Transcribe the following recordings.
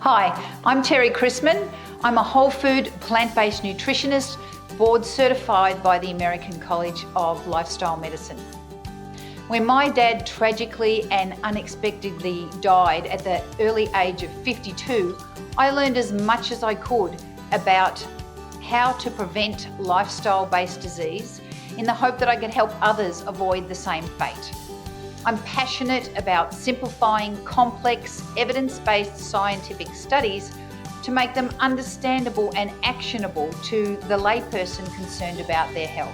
Hi, I'm Terri Chrisman. I'm a whole food, plant-based nutritionist, board certified by the American College of Lifestyle Medicine. When my dad tragically and unexpectedly died at the early age of 52, I learned as much as I could about how to prevent lifestyle-based disease in the hope that I could help others avoid the same fate. I'm passionate about simplifying complex, evidence-based scientific studies to make them understandable and actionable to the layperson concerned about their health.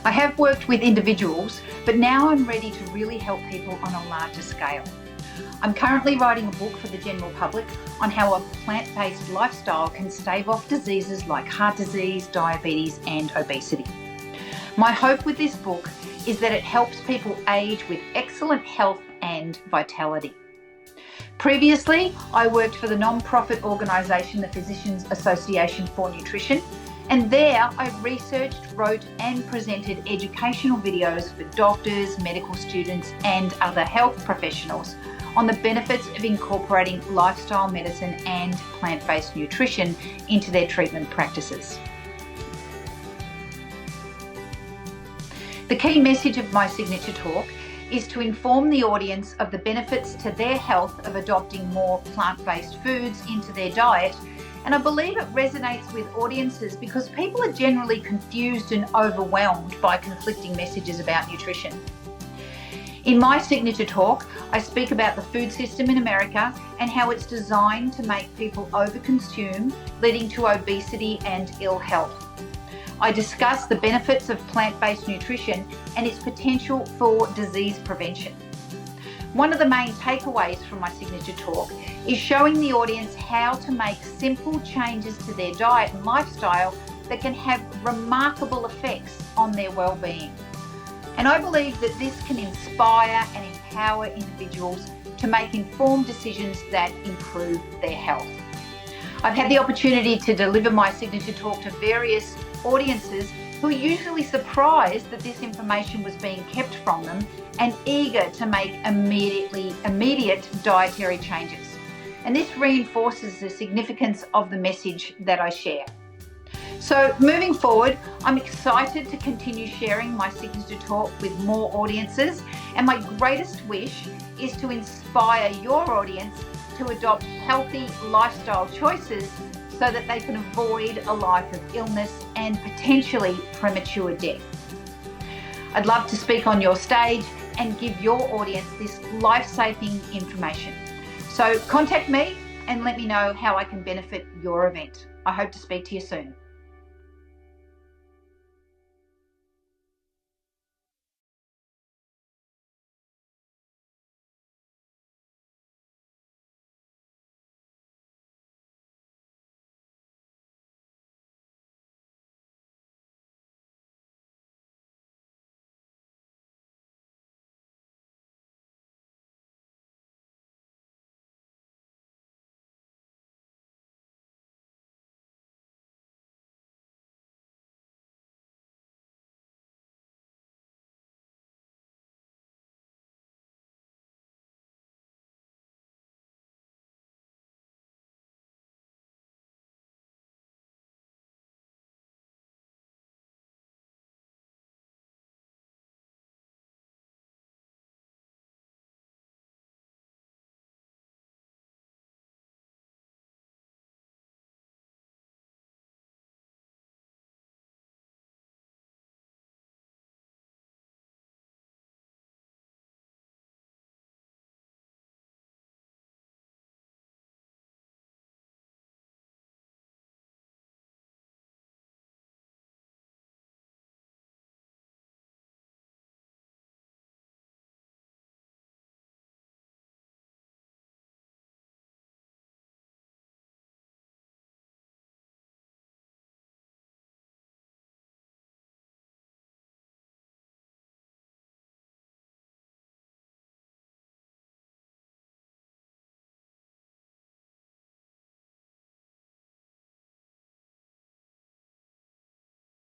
I have worked with individuals, but now I'm ready to really help people on a larger scale. I'm currently writing a book for the general public on how a plant-based lifestyle can stave off diseases like heart disease, diabetes, and obesity. My hope with this book is that it helps people age with excellent health and vitality. Previously, I worked for the non-profit organisation, the Physicians Association for Nutrition, and there I researched, wrote and presented educational videos for doctors, medical students and other health professionals on the benefits of incorporating lifestyle medicine and plant-based nutrition into their treatment practices. The key message of my signature talk is to inform the audience of the benefits to their health of adopting more plant-based foods into their diet, and I believe it resonates with audiences because people are generally confused and overwhelmed by conflicting messages about nutrition. In my signature talk, I speak about the food system in America and how it's designed to make people overconsume, leading to obesity and ill health. I discuss the benefits of plant-based nutrition and its potential for disease prevention. One of the main takeaways from my signature talk is showing the audience how to make simple changes to their diet and lifestyle that can have remarkable effects on their well-being. And I believe that this can inspire and empower individuals to make informed decisions that improve their health. I've had the opportunity to deliver my signature talk to various audiences who are usually surprised that this information was being kept from them and eager to make immediate dietary changes. And this reinforces the significance of the message that I share. So moving forward, I'm excited to continue sharing my signature talk with more audiences, and my greatest wish is to inspire your audience to adopt healthy lifestyle choices so that they can avoid a life of illness and potentially premature death. I'd love to speak on your stage and give your audience this life-saving information. So contact me and let me know how I can benefit your event. I hope to speak to you soon.